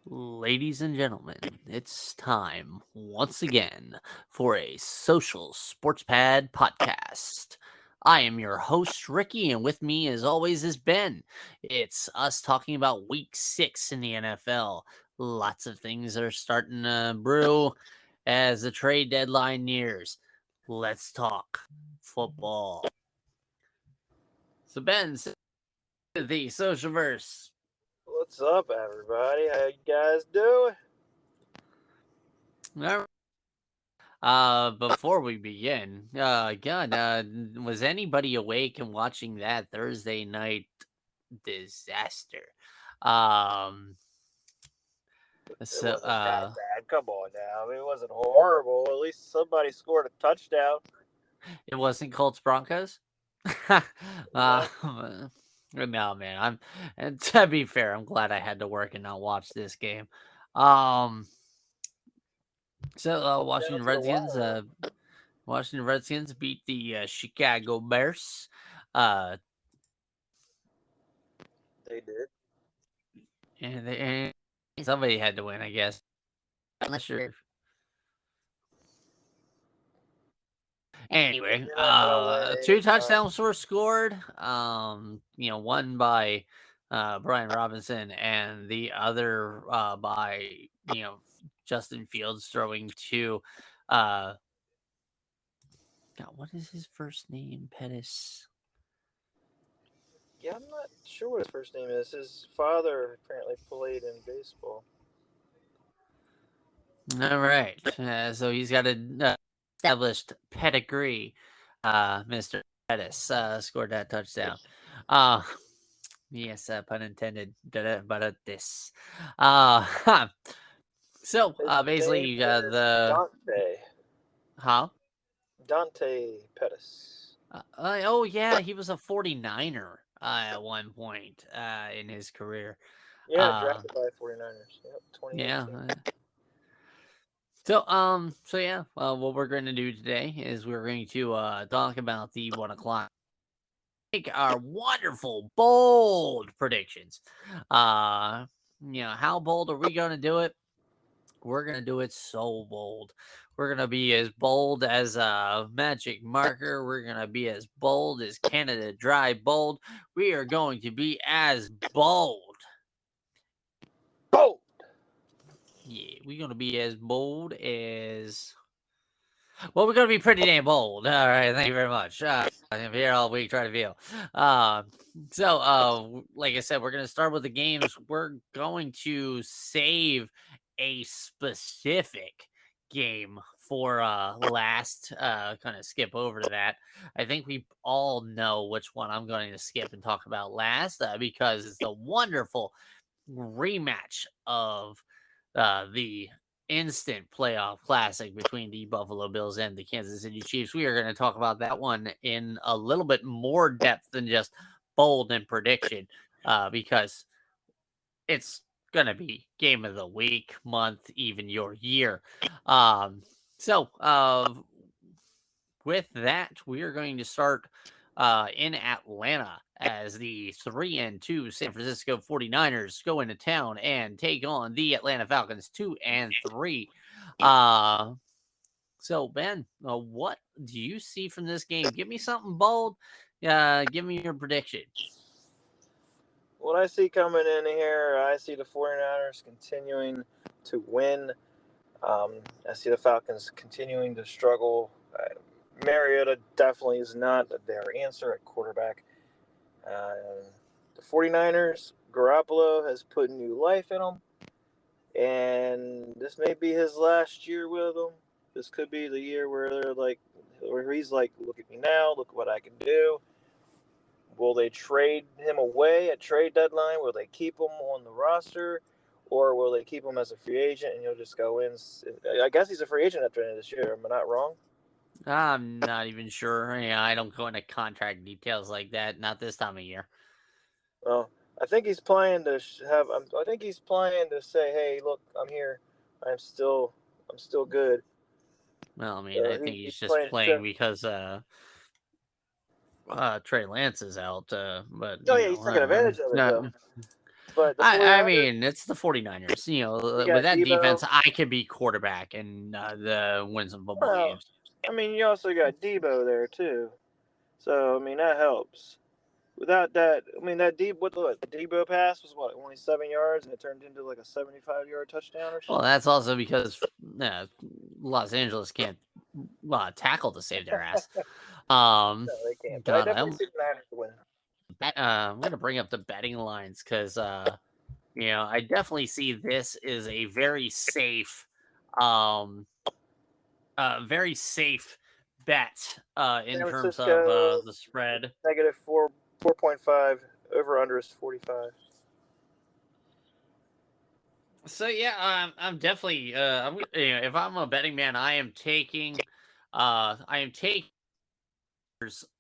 Ladies and gentlemen, it's time once again for a social sports pad podcast. I am your host, Ricky, and with me, as always, is Ben. It's us talking about week 6 in the NFL. Lots of things are starting to brew as the trade deadline nears. Let's talk football. So, Ben, the socialverse. What's up, everybody? How you guys doing? Before we begin, God, was anybody awake and watching that Thursday night disaster? Um, It so, wasn't that bad. Come on now. I mean, it wasn't horrible. At least somebody scored a touchdown. it wasn't Colts Broncos. uh, No, no, man. And to be fair, I'm glad I had to work and not watch this game. Um, down Washington to the Redskins, wire. beat the Chicago Bears. Uh, They did. and somebody had to win, I guess. I'm not sure. Anyway, You're not gonna win two anytime. touchdowns were scored. One by Brian Robinson and the other by Justin Fields throwing two. Uh, God, what is his first name? Pettis. Yeah, I'm not sure what his first name is. His father apparently played in baseball. All right. So he's got a established pedigree. Mr. Pettis scored that touchdown. Uh, yes, pun intended. But this. Uh, His basically, name you got is the Dante. huh? Dante Pettis. Oh yeah, he was a 49er at one point in his career. Yeah, Uh, drafted by 49ers. Yep, yeah. 2018. What we're going to do today is we're going to talk about the 1 o'clock. Make our wonderful bold predictions. Uh, how bold are we going to do it? We're going to do it so bold. We're going to be as bold as a magic marker. We're going to be as bold as Canada Dry bold. We are going to be as bold. Boom! Yeah, we're going to be as bold as. Well, we're going to be pretty damn bold. All right. Thank you very much. I'm here all week trying to feel. Like I said, we're going to start with the games. We're going to save a specific game for last. Kind of skip over to that. I think we all know which one I'm going to skip and talk about last because it's the wonderful rematch of the instant playoff classic between the Buffalo Bills and the Kansas City Chiefs. We are going to talk about that one in a little bit more depth than just bold and prediction because it's going to be game of the week, month, even your year. Um, so, uh, with that, we are going to start in Atlanta as the 3-2 San Francisco 49ers go into town and take on the Atlanta Falcons 2-3. Uh, Ben, what do you see from this game? Give me something bold. Give me your prediction. What I see coming in here, I see the 49ers continuing to win. I see the Falcons continuing to struggle. Mariota definitely is not their answer at quarterback. The 49ers, Garoppolo has put new life in them, and this may be his last year with them. This could be the year where where he's like, look at me now, look what I can do. Will they trade him away at trade deadline? Will they keep him on the roster? Or will they keep him as a free agent and he'll just go in? I guess he's a free agent after the end of this year. Am I not wrong? I'm not even sure. I don't go into contract details like that. Not this time of year. Well, I think he's playing to have. I think he's playing to say, "Hey, look, I'm here. I'm still good." Well, I So think he's he's just playing to show. playing because Trey Lance is out. But Oh yeah, he's taking advantage of it not though. But the I 49ers, mean, it's the 49ers. you With got that Debo. defense, I could be quarterback and win some football Well, games. I mean, you also got Debo there too. So I mean that helps. Without that, I mean that deep what the Debo pass was what only 7 yards and it turned into like a 75-yard touchdown or Well, something. that's also because Los Angeles can't tackle to save their ass. No, they can't. But I God, definitely see the Niners win. I'm gonna bring up the betting lines because I definitely see this is a um, very safe bet in San terms of Francisco the spread. negative 4.5. Over under is 45. So yeah, I'm definitely if I'm a betting man, I am taking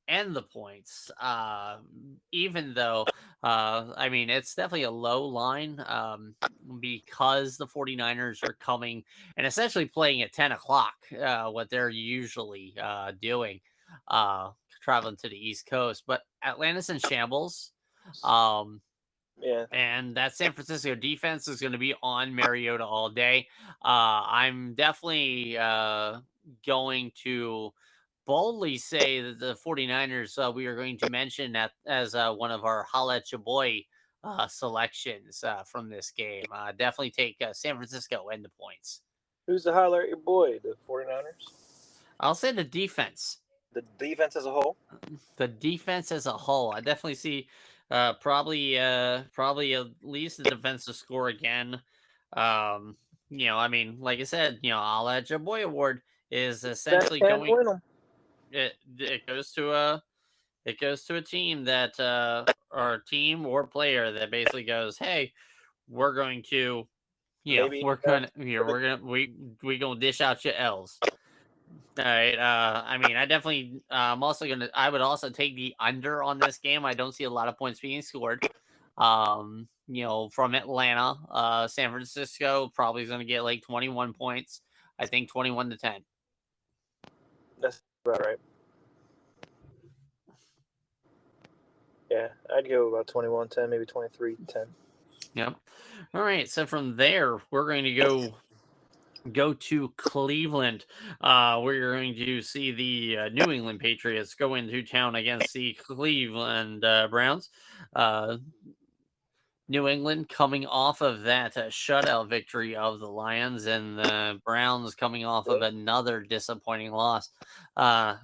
and the points. Even though I mean it's definitely a low line because the 49ers are coming and essentially playing at 10 o'clock, what they're usually doing, uh, traveling to the East Coast. But Atlanta's in shambles. Um, Yeah. and that San Francisco defense is going to be on Mariota all day. I'm definitely going to boldly say that the 49ers, we are going to mention that as one of our Holla at Ya Boy selections from this game. Definitely take San Francisco and the points. Who's the highlight your boy? The 49ers? I'll say the defense. The defense as a whole? The defense as a whole. I definitely see probably at least the defensive score again. I mean, like I said, I'll let your boy award is That essentially can't going win them. it goes to a team that or a team or player that basically goes, hey, we're going to Maybe. we gonna dish out your L's. All right. I mean, I would also take the under on this game. I don't see a lot of points being scored. From Atlanta, San Francisco probably is going to get like 21 points. I think 21-10. That's about right. Yeah, I'd go about 21-10, maybe 23-10. Yep. All right. So from there, we're going to go to Cleveland. We're going to see the New England Patriots go into town against the Cleveland Browns. New England coming off of that shutout victory of the Lions, and the Browns coming off of another disappointing loss. I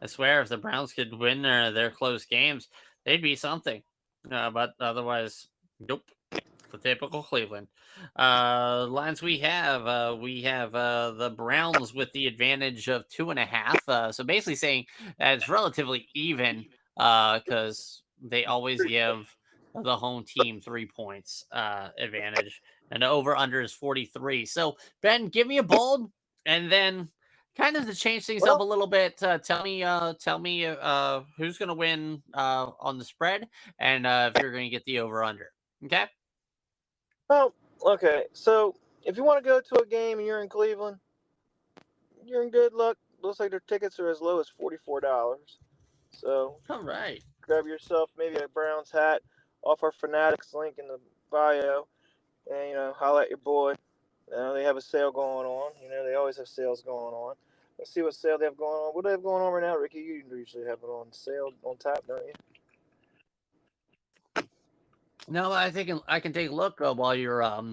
swear, if the Browns could win their close games, they'd be something. But otherwise, nope. The typical Cleveland lines we have the Browns with the advantage of 2.5. So basically saying that it's relatively even because they always give the home team 3 points advantage, and the over under is 43. So Ben, give me a bold, and then kind of to change things up a little bit. Tell me who's going to win on the spread, and if you're going to get the over under. Okay. Well, okay. So if you want to go to a game and you're in Cleveland, you're in good luck. Looks like their tickets are as low as $44. So All right. grab yourself maybe a Browns hat off our Fanatics link in the bio, and holla at your boy. They have a sale going on. They always have sales going on. Let's see what sale they have going on. What do they have going on right now, Ricky? You usually have it on sale on tap, don't you? No, I think I can take a look while you're All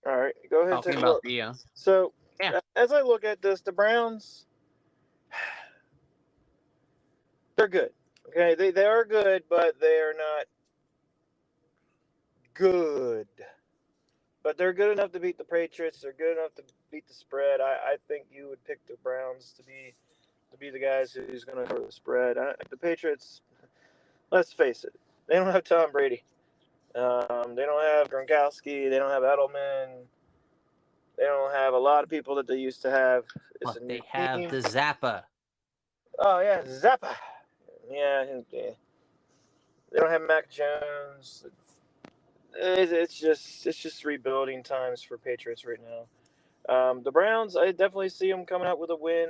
right, go ahead and talking take a about look. the So yeah. as I look at this, the Browns, they're good. Okay, they are good, but they are not good. But they're good enough to beat the Patriots. They're good enough to beat the spread. I think you would pick the Browns to be the guys who's going to cover the spread. The Patriots, let's face it, they don't have Tom Brady. They don't have Gronkowski. They don't have Edelman. They don't have a lot of people that they used to have. It's But a new they have team. the Zappa. Oh yeah, Zappa. Yeah. They don't have Mac Jones. It's just rebuilding times for Patriots right now. The Browns, I definitely see them coming out with a win.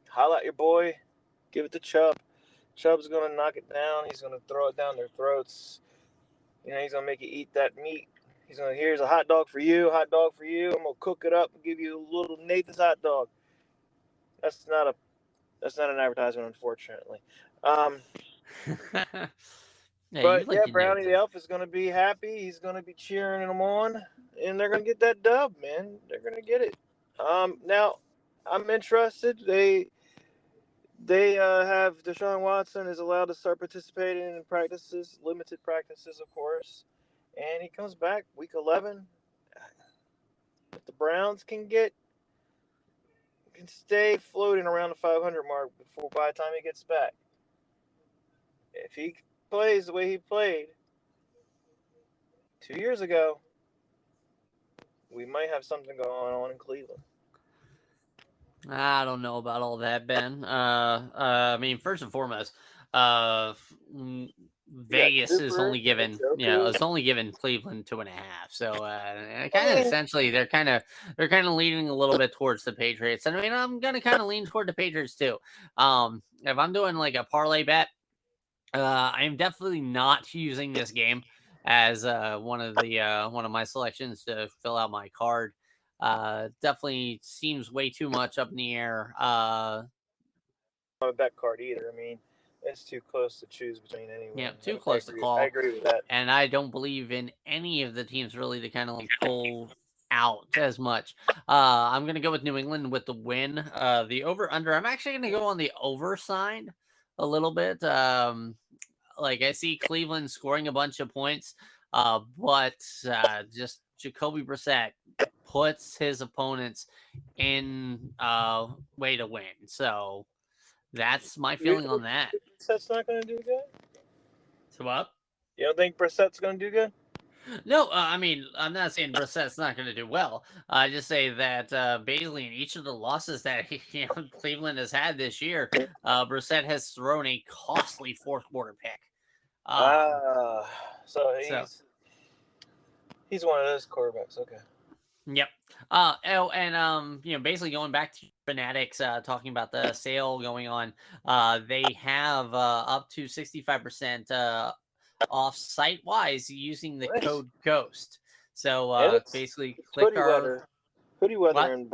Highlight your boy, give it to Chubb. Chubb's going to knock it down. He's going to throw it down their throats. He's going to make you eat that meat. He's going to, here's a hot dog for you, hot dog for you. I'm going to cook it up and give you a little Nathan's hot dog. That's not an advertisement, unfortunately. Brownie the Elf is going to be happy. He's going to be cheering them on, and they're going to get that dub, man. They're going to get it. Now, I'm interested. They have Deshaun Watson is allowed to start participating in practices, limited practices, of course, and he comes back week 11. If the Browns can stay floating around the 500 mark by the time he gets back, if he plays the way he played 2 years ago, we might have something going on in Cleveland. I don't know about all that, Ben. I mean, first and foremost, Vegas is only given, it's only given Cleveland 2.5. So, essentially, they're kind of leaning a little bit towards the Patriots. And I mean, I'm gonna kind of lean toward the Patriots too. If I'm doing like a parlay bet, I'm definitely not using this game as one of my selections to fill out my card. Definitely seems way too much up in the air. Not a bet card either. I mean, it's too close to choose between anyone. Yeah, too close to call. I agree with that. And I don't believe in any of the teams really to kind of like pull out as much. I'm going to go with New England with the win. The over-under, I'm actually going to go on the over side a little bit. Like I see Cleveland scoring a bunch of points, but just Jacoby Brissett puts his opponents in way to win. So that's my feeling on that. Brissett's not going to do good? So what? You don't think Brissett's going to do good? No, I mean, I'm not saying Brissett's not going to do well. I just say that basically in each of the losses that Cleveland has had this year, Brissett has thrown a costly fourth quarter pick. So he's one of those quarterbacks. Okay. Yep. Basically going back to Fanatics, talking about the sale going on, they have up to 65% off site-wise using the code GHOST. So basically click hoodie weather. Hoodie weather, and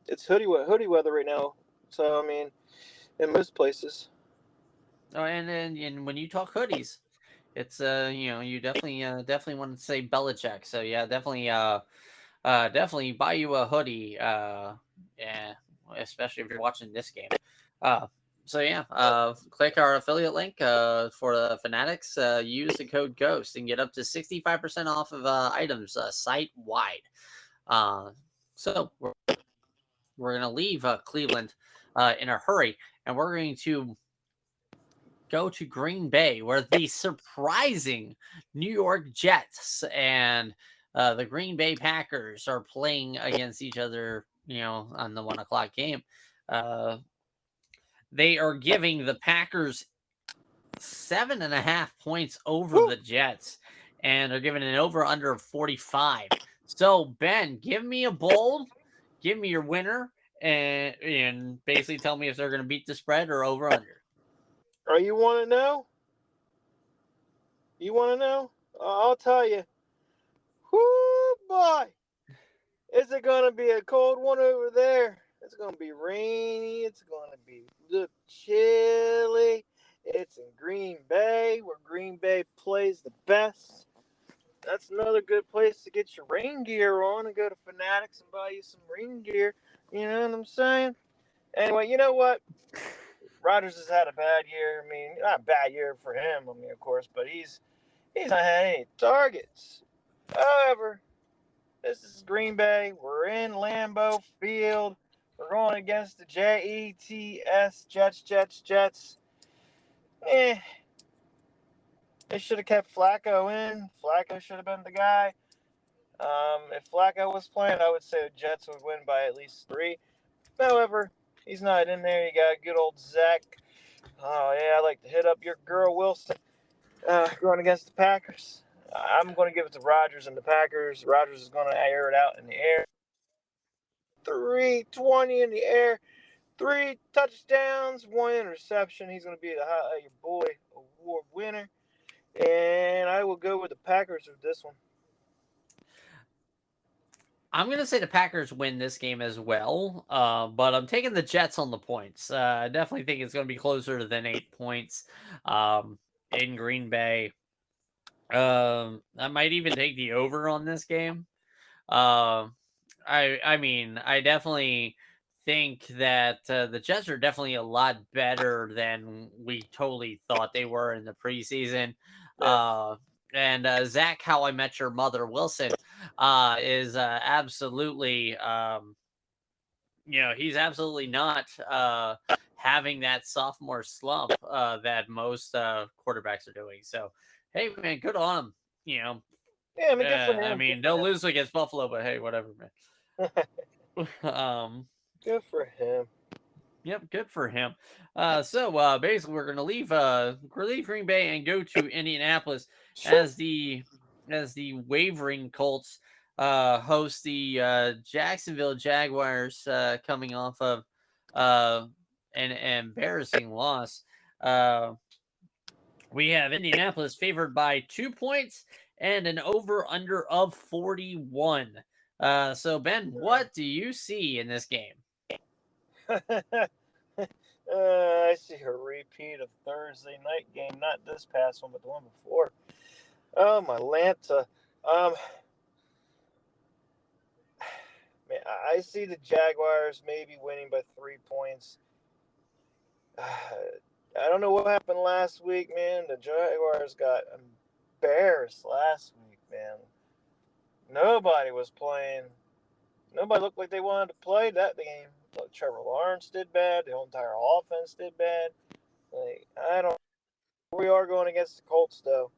it's hoodie weather right now. So I mean, in most places. Oh, and when you talk hoodies, it's you definitely want to say Belichick. So yeah, definitely buy you a hoodie. Yeah, especially if you're watching this game. Click our affiliate link for the Fanatics. Use the code GHOST and get up to 65% off of items site wide. So we're gonna leave Cleveland in a hurry, and we're going to go to Green Bay, where the surprising New York Jets and the Green Bay Packers are playing against each other, on the 1:00 game. They are giving the Packers 7.5 points over the Jets, and they're giving an over-under of 45. So, Ben, give me a bold, give me your winner, and basically tell me if they're going to beat the spread or over-under. Oh, you want to know? You want to know? I'll tell you. Whoo, boy. Is it going to be a cold one over there? It's going to be rainy. It's going to be chilly. It's in Green Bay, where Green Bay plays the best. That's another good place to get your rain gear on and go to Fanatics and buy you some rain gear. You know what I'm saying? Anyway, you know what? Rodgers has had a bad year. I mean, not a bad year for him, of course, but he's not had any targets. However, this is Green Bay. We're in Lambeau Field. We're going against the Jets, Jets. They should have kept Flacco in. Flacco should have been the guy. If Flacco was playing, I would say the Jets would win by at least 3. However, he's not in there. You got good old Zach. Oh, yeah, I like to hit up your girl, Wilson, going against the Packers. I'm going to give it to Rodgers and the Packers. Rodgers is going to air it out in the air. 320 in the air. 3 touchdowns, 1 interception. He's going to be your boy award winner. And I will go with the Packers with this one. I'm going to say the Packers win this game as well, but I'm taking the Jets on the points. I definitely think it's going to be closer than 8 points in Green Bay. I might even take the over on this game. I mean, I definitely think that the Jets are definitely a lot better than we totally thought they were in the preseason. Yeah. And Zach, How I Met Your Mother Wilson, is absolutely, he's absolutely not having that sophomore slump that most quarterbacks are doing. So, hey, man, good on him. Yeah, I mean, good for him. I mean, they'll lose against Buffalo, but hey, whatever, man. Good for him. Yep, good for him. So basically, we're gonna leave Green Bay and go to Indianapolis as the wavering Colts host the Jacksonville Jaguars, coming off of an embarrassing loss. We have Indianapolis favored by 2 points and an over/under of 41. So Ben, what do you see in this game? I see a repeat of Thursday night game, not this past one, but the one before. My Atlanta. Man, I see the Jaguars maybe winning by 3 points. I don't know what happened last week, man. The Jaguars got embarrassed last week, man. Nobody was playing. Nobody looked like they wanted to play that game. Trevor Lawrence did bad. The whole entire offense did bad. Like, I don't. We are going against the Colts, though.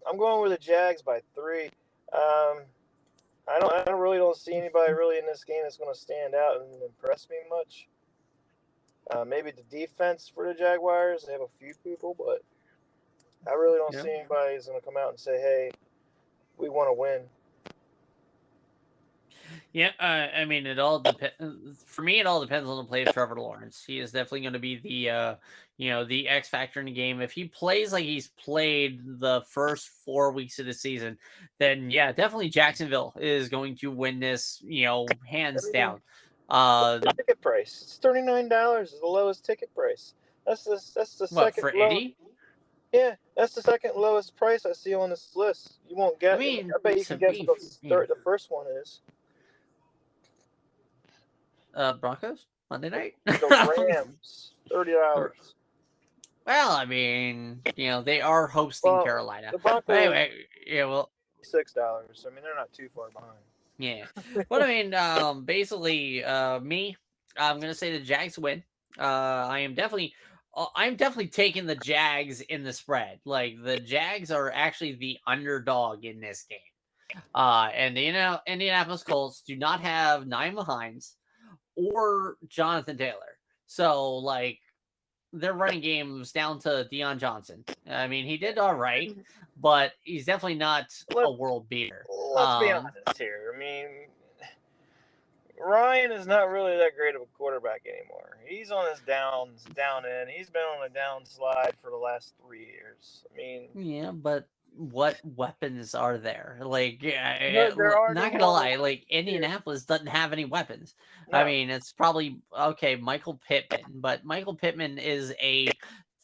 I'm going with the Jags by 3. I don't see anybody really in this game that's going to stand out and impress me much. Maybe the defense for the Jaguars. They have a few people, but I really don't see anybody who's going to come out and say, "Hey, we want to win." Yeah, I mean, it all depends. For me, it all depends on the play of Trevor Lawrence. He is definitely going to be the, the X factor in the game. If he plays like he's played the first 4 weeks of the season, then yeah, definitely Jacksonville is going to win this, hands down. Ticket price. It's $39 is the lowest ticket price. That's the what, second for low. Indy? Yeah, that's the second lowest price I see on this list. You won't get. I bet you can guess what the first one is. Broncos Monday night. The Rams, $30. Well, I mean, they are hosting Carolina. The Broncos, anyway, yeah, well, $6. I mean, they're not too far behind. Yeah, but I mean, basically, me, I'm gonna say the Jags win. I'm definitely taking the Jags in the spread. Like, the Jags are actually the underdog in this game. And the Indianapolis Colts do not have Nyheim Hines or Jonathan Taylor. So, like, their running game was down to Deion Johnson. I mean, he did all right, but he's definitely not a world beater. Let's be honest here. I mean, Ryan is not really that great of a quarterback anymore. He's on his down end. He's been on a downslide for the last 3 years. I mean, yeah, but what weapons are there? Like, there are not gonna lie, like, Indianapolis doesn't have any weapons. No. I mean, it's probably Michael Pittman, but Michael Pittman is a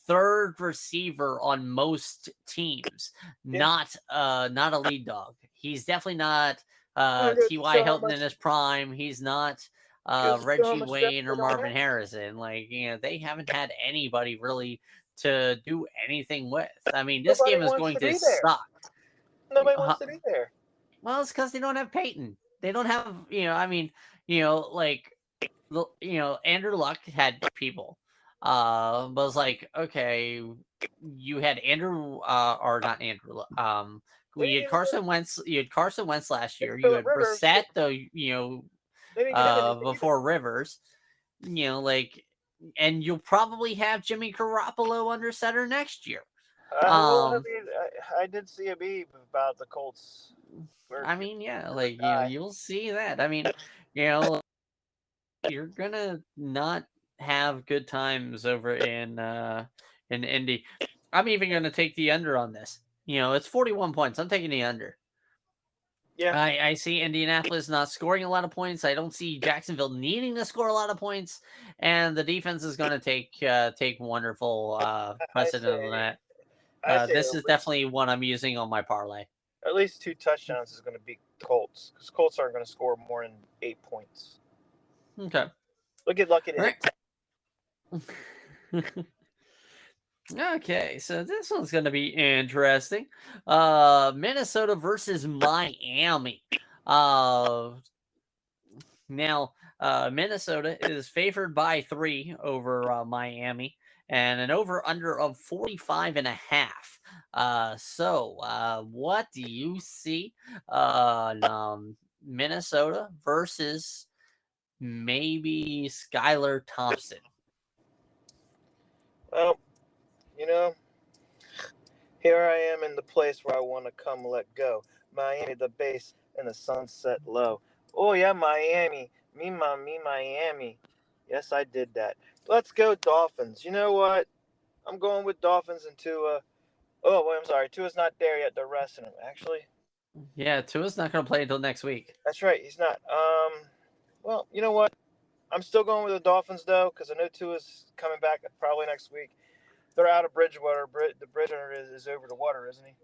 third receiver on most teams, not a lead dog. He's definitely not T.Y. Hilton in his prime. He's not Reggie Wayne or Marvin Harrison. Like, they haven't had anybody really to do anything with. I mean, this game is going to suck. Nobody wants to be there. Well, it's because they don't have Peyton. They don't have, Andrew Luck had people. But it's like, okay, you had Andrew, or not Andrew. You had Carson Wentz. You had Carson Wentz last year. You had Brissett, before Rivers. And you'll probably have Jimmy Garoppolo under center next year. I did see a beep about the Colts. I mean, yeah, you'll see that. I mean, you're gonna not have good times over in Indy. I'm even gonna take the under on this. It's 41 points. I'm taking the under. Yeah, I see Indianapolis not scoring a lot of points. I don't see Jacksonville needing to score a lot of points, and the defense is going to take wonderful I precedent on say that. I say This is definitely one I'm using on my parlay. at least 2 touchdowns is going to beat Colts because Colts aren't going to score more than 8 points. Okay. They'll get lucky to All hit. right. Okay, so this one's going to be interesting. Minnesota versus Miami. Uh, Now, Minnesota is favored by 3 over Miami and an over under of 45.5. What do you see? Minnesota versus maybe Skylar Thompson. Well, you know, here I am in the place where I want to come let go. Miami, the base, and the sunset low. Oh yeah, Miami. Me Miami. Yes, I did that. Let's go Dolphins. You know what? I'm going with Dolphins and Tua. Oh, wait, I'm sorry. Tua's not there yet. They're resting him. Actually, Yeah, Tua's not going to play until next week. that's right. He's not. Well, you know what? I'm still going with the Dolphins though, because I know Tua's coming back probably next week. They're out of Bridgewater. The Bridgewater is over the water, isn't he?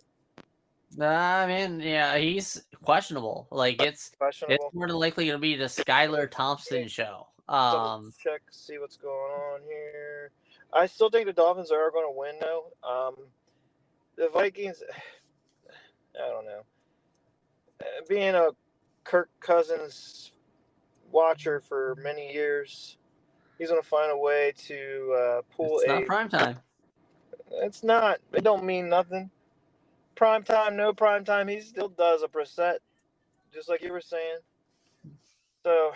I mean, yeah, he's questionable. Like it's Questionable. more than likely going to be the Skylar Thompson show. So let's check, see what's going on here. I still think the Dolphins are going to win though. The Vikings, I don't know. Being a Kirk Cousins watcher for many years, he's going to find a way to pull It's not prime time. It's not. It don't mean nothing. Prime time, no prime time. He still does a Brissett, just like you were saying. So,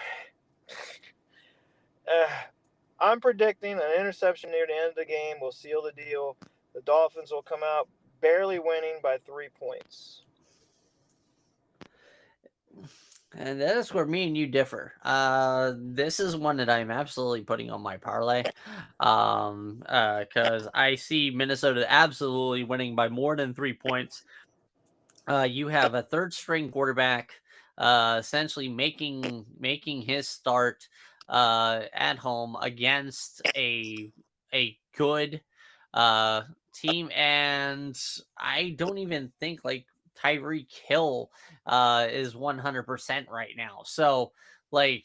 I'm predicting an interception near the end of the game will seal the deal. The Dolphins will come out barely winning by 3 points. And that's where me and you differ. This is one that I'm absolutely putting on my parlay. Because I see Minnesota absolutely winning by more than 3 points. You have a third string quarterback, essentially making his start at home against a good team, and I don't even think like Tyreek Hill is 100% right now. So like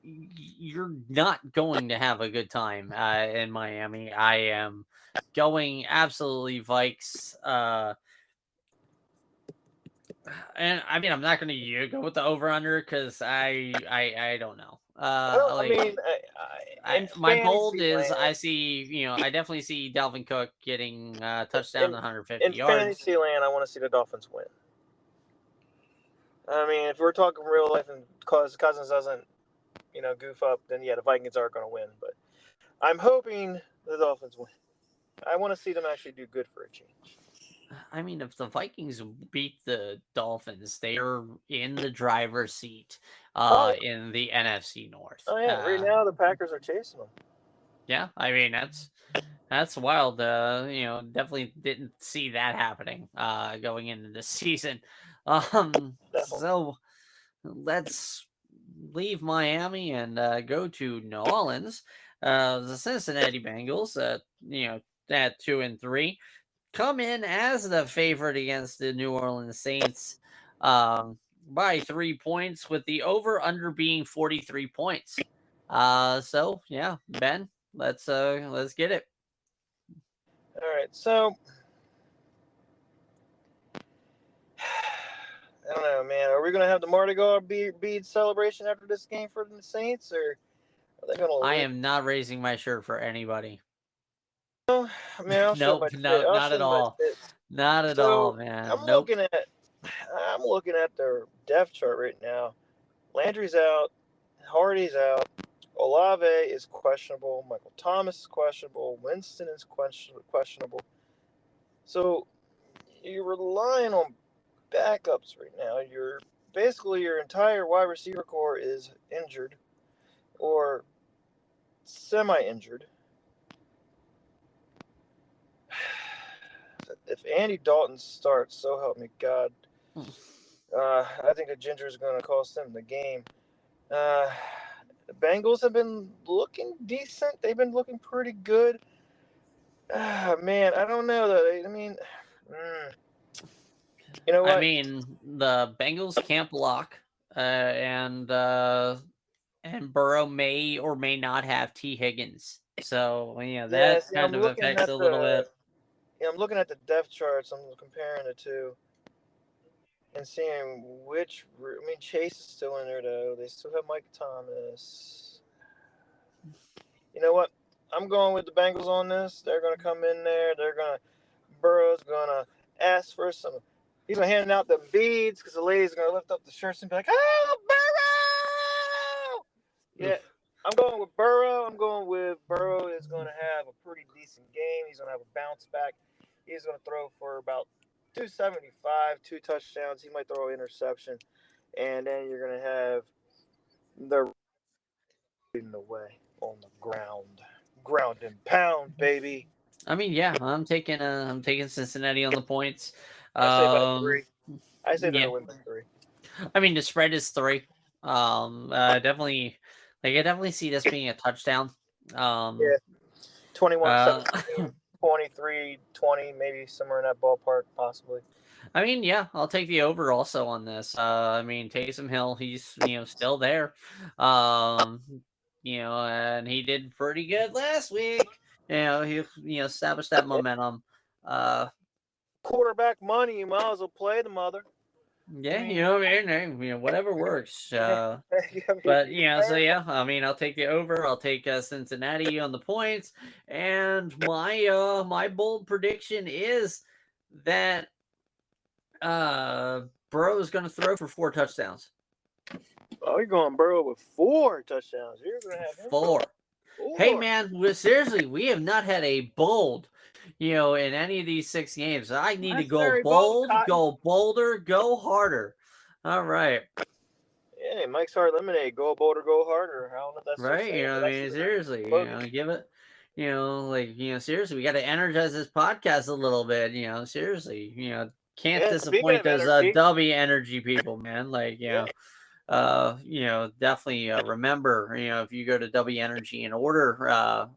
you're not going to have a good time in Miami. I am going absolutely Vikes. And I mean, I'm not going to go with the over under because I don't know. Well, I mean, My bold fantasy is land, I see, I definitely see Dalvin Cook getting touchdown in, and 150 in yards. fantasy land, I want to see the Dolphins win. I mean, if we're talking real life and Cousins doesn't, goof up, then yeah, the Vikings are going to win. But I'm hoping the Dolphins win. I want to see them actually do good for a change. I mean, if the Vikings beat the Dolphins, they are in the driver's seat in the NFC North. Oh yeah, right now the Packers are chasing them. Yeah, I mean that's wild. Definitely didn't see that happening going into this season. So let's leave Miami and go to New Orleans. The Cincinnati Bengals, at 2-3, come in as the favorite against the New Orleans Saints by 3 points, with the over under being 43 points. So yeah, Ben, let's get it. All right, so I don't know, man. Are we going to have the Mardi Gras bead celebration after this game for the Saints, or are they going to? I am not raising my shirt for anybody. I mean, I'll show Nope, my no, not at all. tits. Not at all, man. I'm Nope. looking at their depth chart right now. Landry's out, Hardy's out, Olave is questionable, Michael Thomas is questionable, Winston is questionable. So you're relying on backups right now. Basically your entire wide receiver core is injured, or semi-injured. If Andy Dalton starts, so help me God, I think the Ginger is going to cost them the game. The Bengals have been looking decent. They've been looking pretty good. Man, I don't know though. I mean, you know I what? mean, the Bengals can't block, and Burrow may or may not have T. Higgins. So Yeah, that see, kind of affects a little bit. I'm looking at the depth charts. I'm comparing the two and seeing which. I mean, Chase is still in there though. They still have Mike Thomas. You know what? I'm going with the Bengals on this. They're going to come in there. Burrow's going to ask for some. He's going to hand out the beads because the lady's going to lift up the shirts and be like, "Oh, Burrow!" Yeah, I'm going with Burrow. Burrow is going to have a pretty decent game. He's going to have a bounce back. He's going to throw for about 275, 2 touchdowns. He might throw an interception. And then you're going to have the in the way on the ground. Ground and pound, baby. I mean, yeah, I'm taking Cincinnati on the points. I say by 3. I say they're Yeah. going to win by 3. I mean, the spread is 3. Definitely, I definitely see this being a touchdown. Yeah, 21-17, 23-20, maybe somewhere in that ballpark, possibly. I mean, yeah, I'll take the over also on this. I mean, Taysom Hill, he's still there. And he did pretty good last week. He established that momentum. Quarterback money, you might as well play the mother. Yeah, whatever works. But so yeah, I mean, I'll take the over. I'll take Cincinnati on the points, and my bold prediction is that Burrow is going to throw for 4 touchdowns. Oh, you're going Burrow with 4 touchdowns. You're going to have him 4. Hey man, seriously, we have not had a bold, in any of these 6 games. I need to go bold, go bolder, go harder. All right. Yeah, Mike's Hard Lemonade. Go bolder, go harder. I don't know if that's right. I mean, seriously, give it. Seriously, we got to energize this podcast a little bit. Seriously, can't disappoint those W energy people, man. Definitely remember, if you go to W Energy and order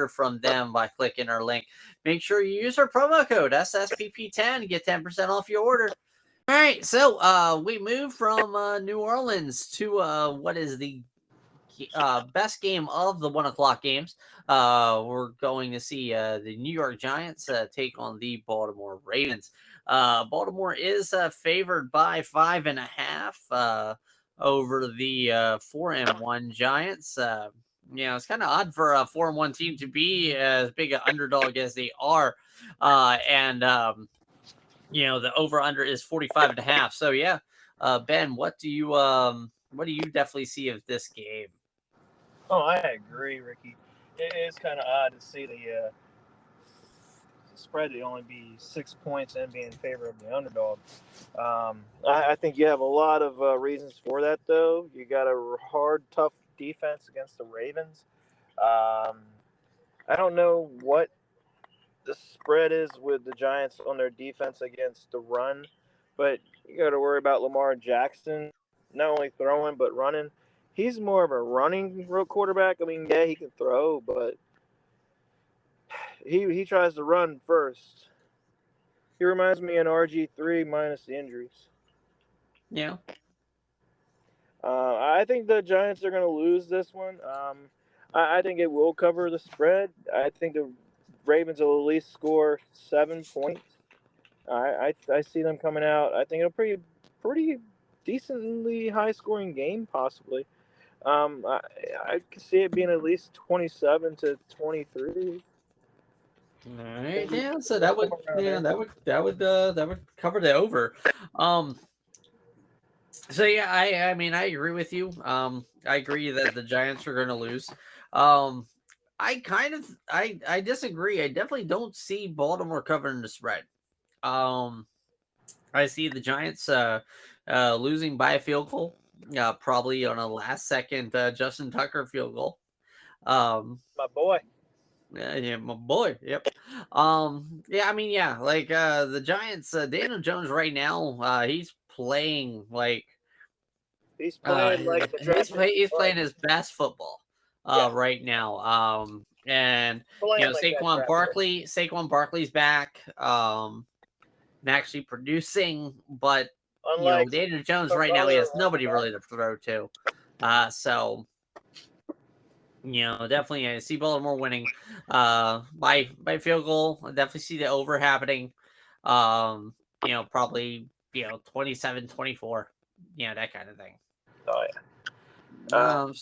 from them by clicking our link, make sure you use our promo code SSPP10 to get 10% off your order. All right, so we move from New Orleans to what is the best game of the 1:00 games. We're going to see the New York Giants take on the Baltimore Ravens. Baltimore is favored by 5.5 over the 4-1 Giants. It's kind of odd for a 4-1 team to be as big an underdog as they are. The over/under is 45.5. So yeah, Ben, what do you definitely see of this game? Oh, I agree, Ricky. It is kind of odd to see the spread to only be 6 points and be in favor of the underdog. I think you have a lot of reasons for that, though. You got a hard, tough defense against the Ravens. I don't know what the spread is with the Giants on their defense against the run, but you got to worry about Lamar Jackson not only throwing but running. He's more of a running quarterback. I mean, yeah, he can throw, but he tries to run first. He reminds me of RG3 minus the injuries. Yeah. I think the Giants are going to lose this one. I think it will cover the spread. I think the Ravens will at least score 7 points. I see them coming out. I think it'll pretty decently high scoring game possibly. I could see it being at least 27-23. All right, yeah. So that would cover the over. So yeah, I mean I agree with you. I agree that the Giants are going to lose. I disagree. I definitely don't see Baltimore covering the spread. I see the Giants losing by a field goal. probably on a last second Justin Tucker field goal. My boy. Yeah, my boy. Yep. Yeah, I mean, yeah, like the Giants, Daniel Jones right now, he's playing like He's playing like the greatest. he's playing his best football Yeah. right now. And Playing like that crap. Saquon Barkley's back. And actually producing, but Unlike Daniel Jones some right now, he has other nobody running really to throw to. So definitely I see Baltimore winning by field goal. I definitely see the over happening. Probably 27-24. That kind of thing. Oh yeah.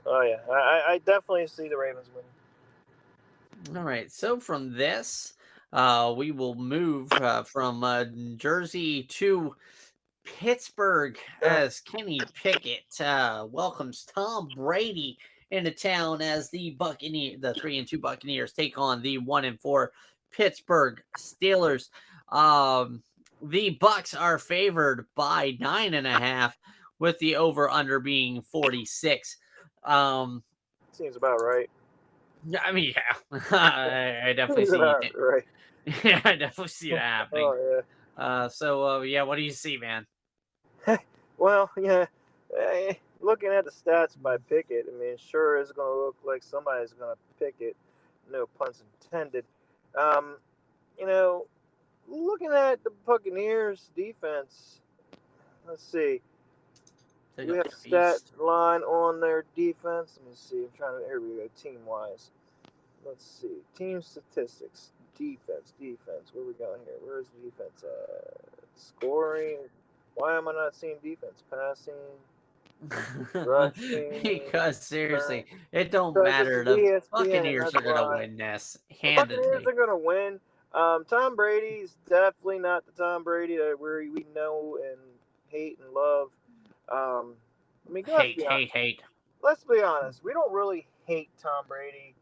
Oh yeah. I definitely see the Ravens winning. All right. So from this, we will move from Jersey to Pittsburgh as Kenny Pickett welcomes Tom Brady into town as the 3-2 Buccaneers take on the 1-4 Pittsburgh Steelers. The Bucks are favored by 9.5, with the over under being 46. Seems about right. I mean, yeah, I definitely see it. Right. Yeah, I definitely see that happening. Oh yeah. Yeah, what do you see, man? Well, yeah. Looking at the stats by Pickett, I mean, sure it's going to look like somebody's going to pick it. No puns intended. Looking at the Buccaneers defense, let's see. We have stat line on their defense. Let me see. I'm trying to. Here we go. Team wise. Let's see. Team statistics. Defense. Where are we going here? Where's the defense at? Scoring. Why am I not seeing defense? Passing. Rushing. Because seriously, it don't matter. The Buccaneers are going to win this. Handedly. The Buccaneers are going to win. Tom Brady's definitely not the Tom Brady that we know and hate and love. I mean, hate. Let's be honest. We don't really hate Tom Brady.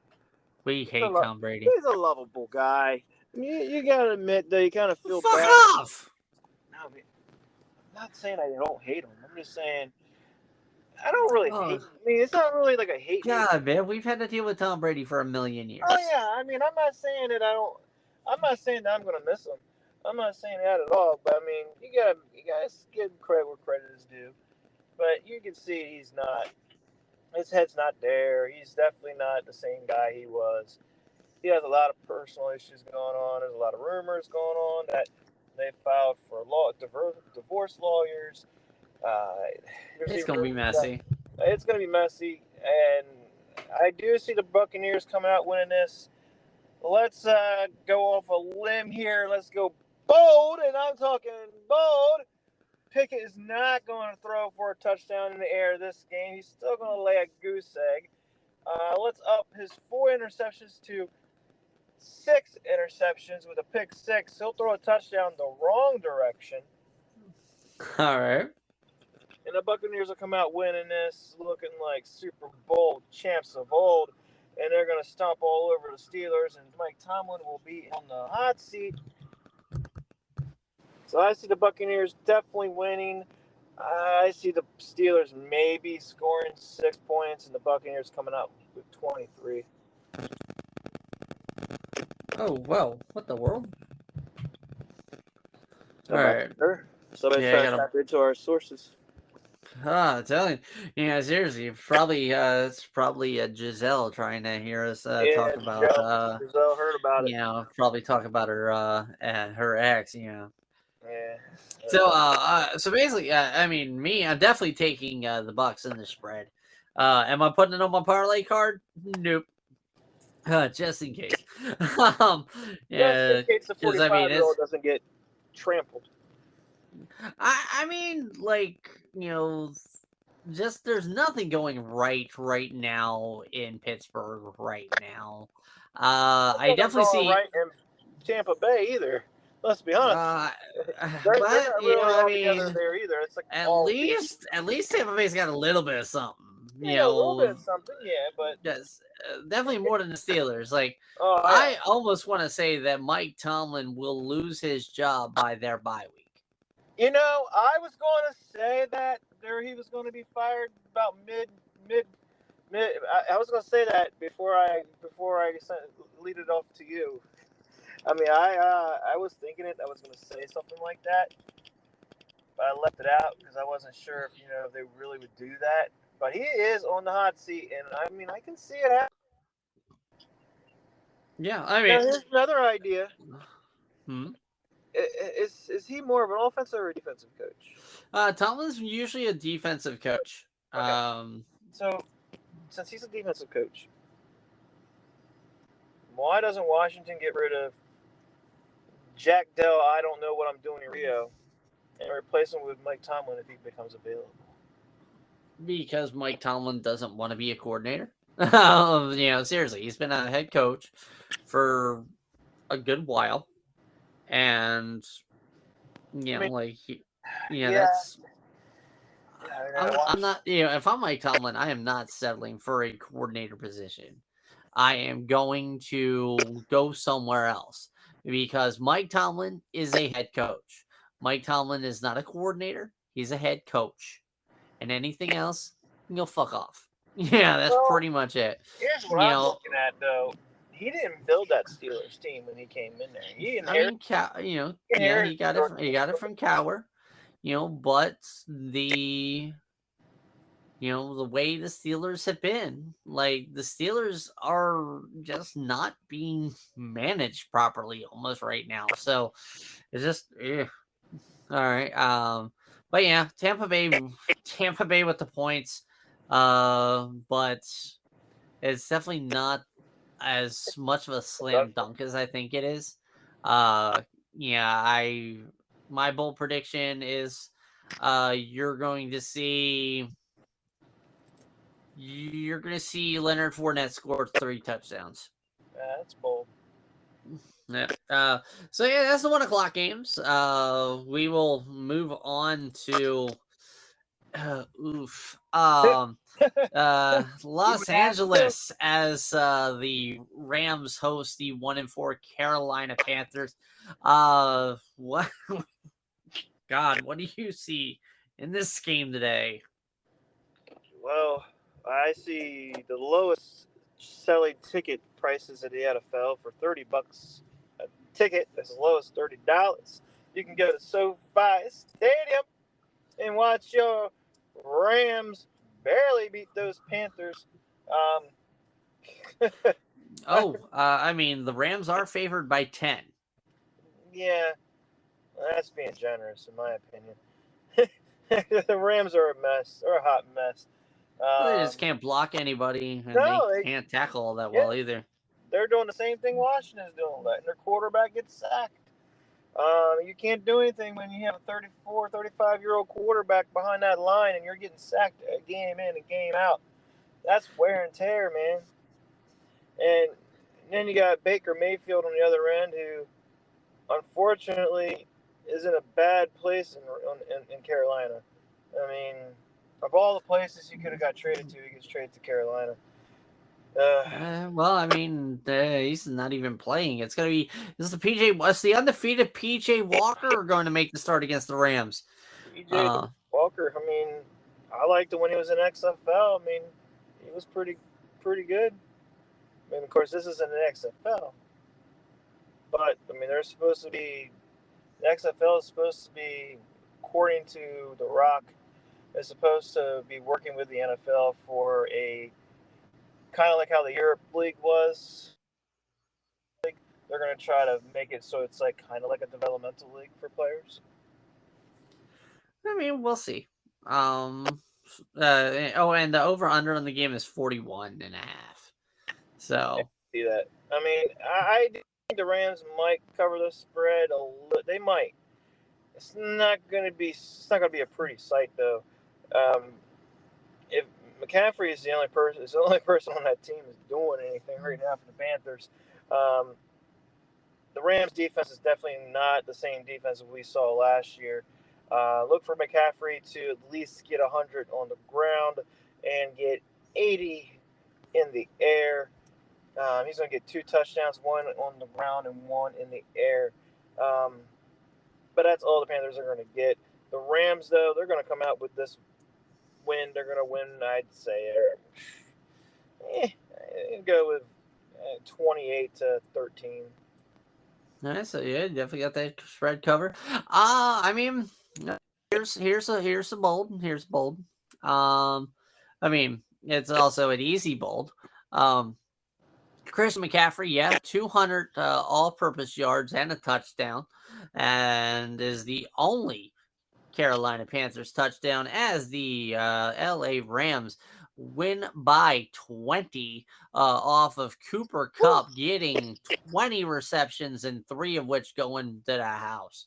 We hate Tom Brady. He's a lovable guy. I mean, you gotta admit that you kind of feel bad. Fuck off! No, I mean, I'm not saying I don't hate him. I'm just saying I don't really hate him. I mean, it's not really like a hate. God, man, we've had to deal with Tom Brady for a million years. Oh yeah, I mean, I'm not saying that I'm gonna miss him. I'm not saying that at all. But I mean, you guys give credit where credit is due. But you can see he's not. His head's not there. He's definitely not the same guy he was. He has a lot of personal issues going on. There's a lot of rumors going on that they filed for divorce lawyers. It's going to be messy. It's going to be messy. And I do see the Buccaneers coming out winning this. Let's go off a limb here. Let's go bold. And I'm talking bold. Pickett is not going to throw for a touchdown in the air this game. He's still going to lay a goose egg. Let's up his 4 interceptions to 6 interceptions with a pick 6. He'll throw a touchdown the wrong direction. All right. And the Buccaneers will come out winning this, looking like Super Bowl champs of old. And they're going to stomp all over the Steelers. And Mike Tomlin will be on the hot seat. So I see the Buccaneers definitely winning. I see the Steelers maybe scoring 6 points and the Buccaneers coming out with 23. Oh, well, what the world? All right. Somebody's trying to tap into our sources. I'm telling you. Yeah, seriously, it's probably Giselle trying to hear us talk about. Giselle heard about it. Probably talk about her ex. Yeah. So basically, I mean, I'm definitely taking the Bucks in the spread. Am I putting it on my parlay card? Nope. Just in case. Yeah, just in case the 45-year-old doesn't get trampled. I mean, like, just there's nothing going right now in Pittsburgh right now. I definitely see right in Tampa Bay either. Let's be honest. But I mean, there either. It's like at least Tampa Bay's got a little bit of something. A little bit of something, yeah, but definitely more than the Steelers. Like, I almost want to say that Mike Tomlin will lose his job by their bye week. I was going to say that, there he was going to be fired about mid. I was going to say that before I lead it off to you. I mean, I was thinking it. I was going to say something like that, but I left it out because I wasn't sure if they really would do that. But he is on the hot seat, and I mean, I can see it happen. Yeah, I Now, mean, here's another idea. hmm? Is he more of an offensive or a defensive coach? Tomlin's usually a defensive coach. Okay. So, since he's a defensive coach, why doesn't Washington get rid of Jack Dell? I don't know what I'm doing in Rio, and replace him with Mike Tomlin if he becomes available. Because Mike Tomlin doesn't want to be a coordinator. Seriously, he's been a head coach for a good while, and that's. I'm not. If I'm Mike Tomlin, I am not settling for a coordinator position. I am going to go somewhere else because Mike Tomlin is a head coach. Mike Tomlin is not a coordinator. He's a head coach. And anything else, you'll fuck off. Yeah, that's pretty much it. Here's what I'm looking at, though. He didn't build that Steelers team when he came in there. He got it from Cowher. But the way the Steelers have been, like the Steelers are just not being managed properly almost right now. So it's just, all right. But yeah, Tampa Bay with the points. But it's definitely not as much of a slam dunk as I think it is. My bold prediction is you're going to see Leonard Fournette score 3 touchdowns. That's bold. Yeah. So yeah, that's the 1:00 games. We will move on to Los Angeles as the Rams host the 1-4 Carolina Panthers. What? God, what do you see in this game today? Well, I see the lowest selling ticket prices at the NFL for $30 a ticket. That's as low as $30. You can go to SoFi Stadium and watch your Rams barely beat those Panthers. I mean, the Rams are favored by 10. Yeah, that's being generous in my opinion. The Rams are a mess. They're a hot mess. They just can't block anybody, and they can't tackle all that well either. They're doing the same thing Washington's doing, letting their quarterback get sacked. You can't do anything when you have a 34, 35-year-old quarterback behind that line and you're getting sacked a game in and game out. That's wear and tear, man. And then you got Baker Mayfield on the other end who, unfortunately, is in a bad place in Carolina. I mean, of all the places he could have got traded to, he gets traded to Carolina. Well, I mean, he's not even playing. It's the undefeated PJ Walker going to make the start against the Rams. PJ Walker, I mean, I liked it when he was in XFL. I mean, he was pretty good. I mean, of course, this isn't an XFL, but I mean, the XFL is supposed to be, according to The Rock, is supposed to be working with the NFL for a kind of like how the Europe League was. They're going to try to make it so it's like kind of like a developmental league for players. I mean, we'll see. And the over-under on the game is 41.5. So I see that. I mean, I think the Rams might cover the spread a little. They might. It's not going to be a pretty sight though. If McCaffrey is the only person on that team is doing anything right now for the Panthers. The Rams defense is definitely not the same defense we saw last year. Look for McCaffrey to at least get 100 on the ground and get 80 in the air. He's going to get 2 touchdowns, 1 on the ground and 1 in the air. But that's all the Panthers are going to get. The Rams, though, they're going to come out with this win. They're going to win, I'd say. Go with 28-13. All right, so yeah, definitely got that spread cover. I mean, here's a bold. Here's bold. I mean, it's also an easy bold. Chris McCaffrey, yeah, 200 all-purpose yards and a touchdown, and is the only Carolina Panthers touchdown as the LA Rams win by 20 off of Cooper Kupp getting 20 receptions and 3 of which going to the house.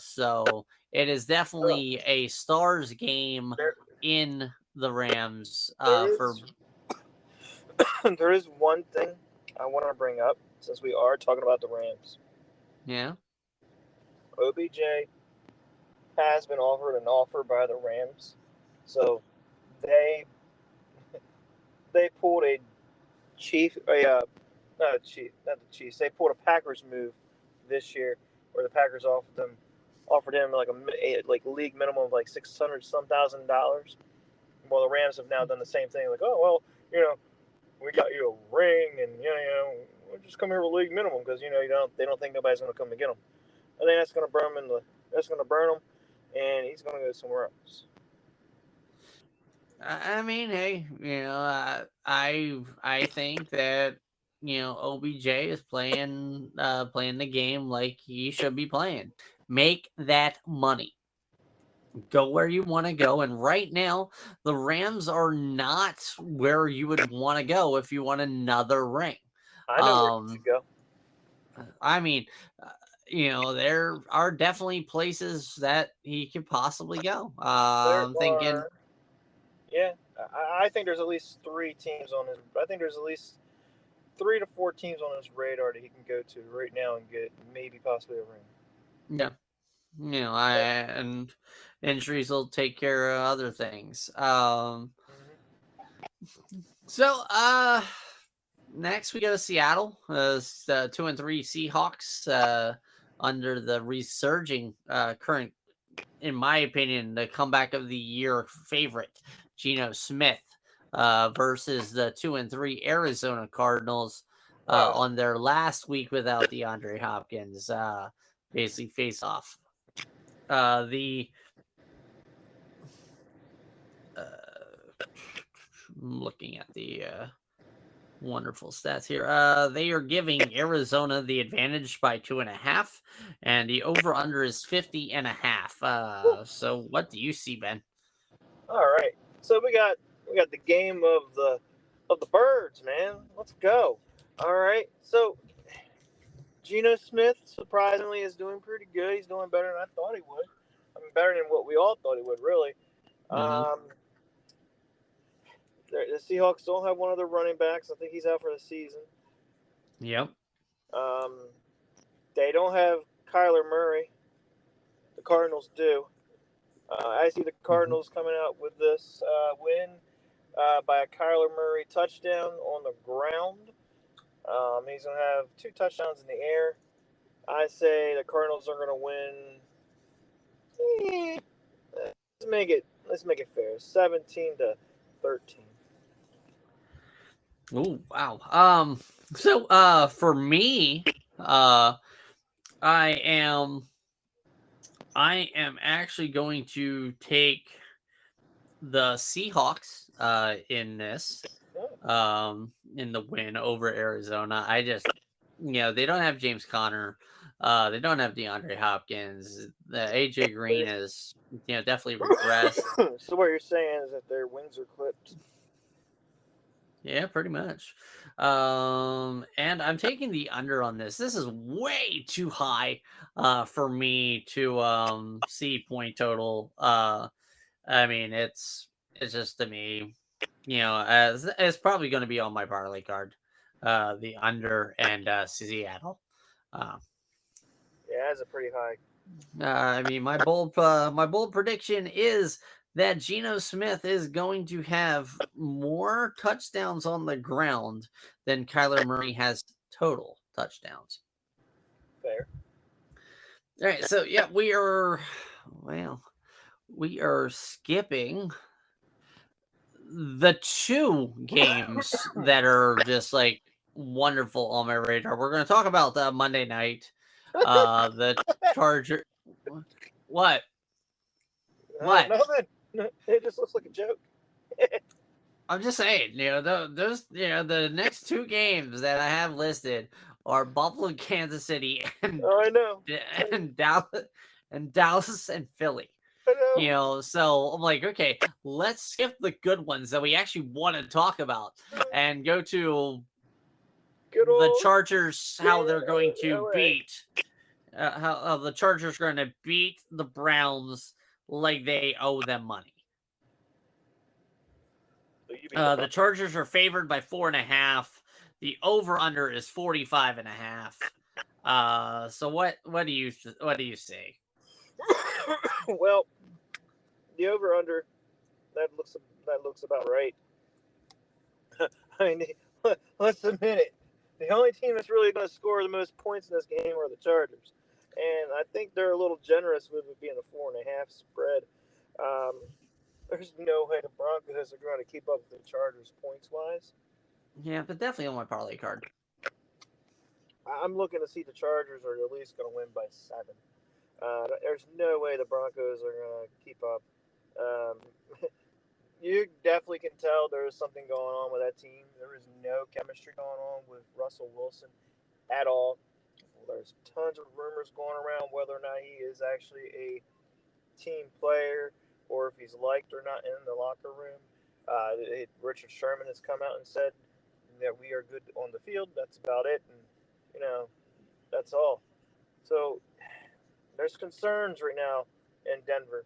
So it is definitely a stars game in the Rams for. There is one thing I want to bring up since we are talking about the Rams. Yeah. OBJ has been offered an offer by the Rams, so they pulled a not the Chiefs. They pulled a Packers move this year, where the Packers offered him like a league minimum of like $600,000. Well, the Rams have now done the same thing. Like, oh well, we got you a ring, and we'll just come here with league minimum because they don't think nobody's going to come to get him. I think that's going to burn him and he's going to go somewhere else. I mean, hey, I think that OBJ is playing the game like he should be playing. Make that money. Go where you want to go. And right now, the Rams are not where you would want to go if you want another ring. I know where to go. I mean, there are definitely places that he could possibly go. I'm thinking. Yeah, I think there's at least 3 teams on his. I think there's at least 3 to 4 teams on his radar that he can go to right now and get maybe possibly a ring. Yeah. And injuries will take care of other things. So next we go to Seattle. 2-3 Seahawks under the resurging current, in my opinion, the comeback of the year favorite, Geno Smith, versus the 2-3 Arizona Cardinals on their last week without DeAndre Hopkins. Basically face off. I'm looking at the wonderful stats here. They are giving Arizona the advantage by 2.5, and the over/under is 50.5. So what do you see, Ben? All right, so we got the game of the birds, man. Let's go. All right, so Geno Smith surprisingly is doing pretty good. He's doing better than I thought he would. I mean, better than what we all thought he would, really. Mm-hmm. The Seahawks don't have one of their running backs. I think he's out for the season. Yep. They don't have Kyler Murray. The Cardinals do. I see the Cardinals coming out with this win by a Kyler Murray touchdown on the ground. He's going to have 2 touchdowns in the air. I say the Cardinals are going to win. Let's make it fair. 17-13. Oh, wow. So for me, I am actually going to take the Seahawks in this, in the win over Arizona. I just, they don't have James Conner. They don't have DeAndre Hopkins. The AJ Green is, definitely regressed. So what you're saying is that their wings are clipped? Yeah, pretty much. And I'm taking the under on this. This is way too high for me to see point total. I mean, it's just, to me, as it's probably going to be on my parlay card, the under and Seattle. Yeah, that's a pretty high. I mean, my bold prediction is that Geno Smith is going to have more touchdowns on the ground than Kyler Murray has total touchdowns. Fair. All right, so yeah, we are skipping the two games that are just like wonderful on my radar. We're going to talk about the Monday night. The Charger. What? What? Nothing. It just looks like a joke. I'm just saying, those, the next two games that I have listed are Buffalo, Kansas City, and I know. and Dallas and Philly. I know. So I'm like, okay, let's skip the good ones that we actually want to talk about and go to the Chargers, how they're going to beat, how the Chargers are going to beat the Browns like they owe them money. The Chargers are favored by 4.5. The over/under is 45.5. So what do you say? Well, the over/under that looks about right. I mean, let's admit it. The only team that's really going to score the most points in this game are the Chargers, and I think they're a little generous with it being a 4.5 spread. There's no way the Broncos are going to keep up with the Chargers points-wise. Yeah, but definitely on my parlay card. I'm looking to see the Chargers are at least going to win by 7. There's no way the Broncos are going to keep up. You definitely can tell there is something going on with that team. There is no chemistry going on with Russell Wilson at all. There's tons of rumors going around whether or not he is actually a team player or if he's liked or not in the locker room. Richard Sherman has come out and said that we are good on the field. That's about it. And, that's all. So there's concerns right now in Denver.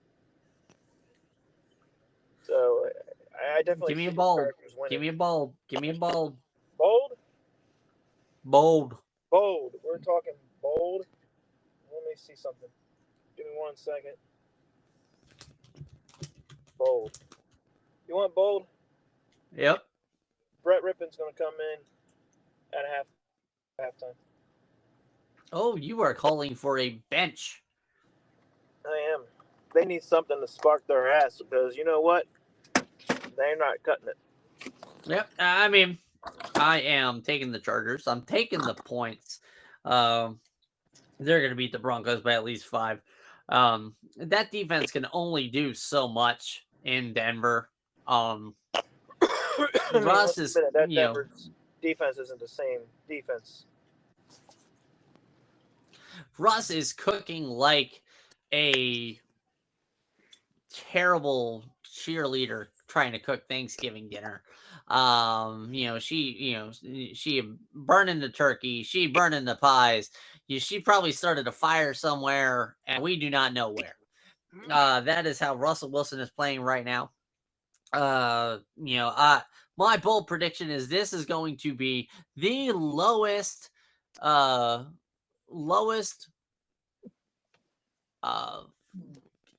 So I definitely give me a bold. Give me a bold. Bold. Bold. We're talking bold. Let me see something. Give me 1 second. Bold. You want bold? Yep. Brett Rippon's going to come in at halftime. Oh, you are calling for a bench. I am. They need something to spark their ass because you know what? They're not cutting it. Yep. I mean, I am taking the Chargers. I'm taking the points. They're going to beat the Broncos by at least 5. That defense can only do so much in Denver. Russ is, Denver's defense isn't the same defense. Russ is cooking like a terrible cheerleader trying to cook Thanksgiving dinner. She burning the turkey, she burning the pies. She probably started a fire somewhere, and we do not know where. That is how Russell Wilson is playing right now. My bold prediction is this is going to be the lowest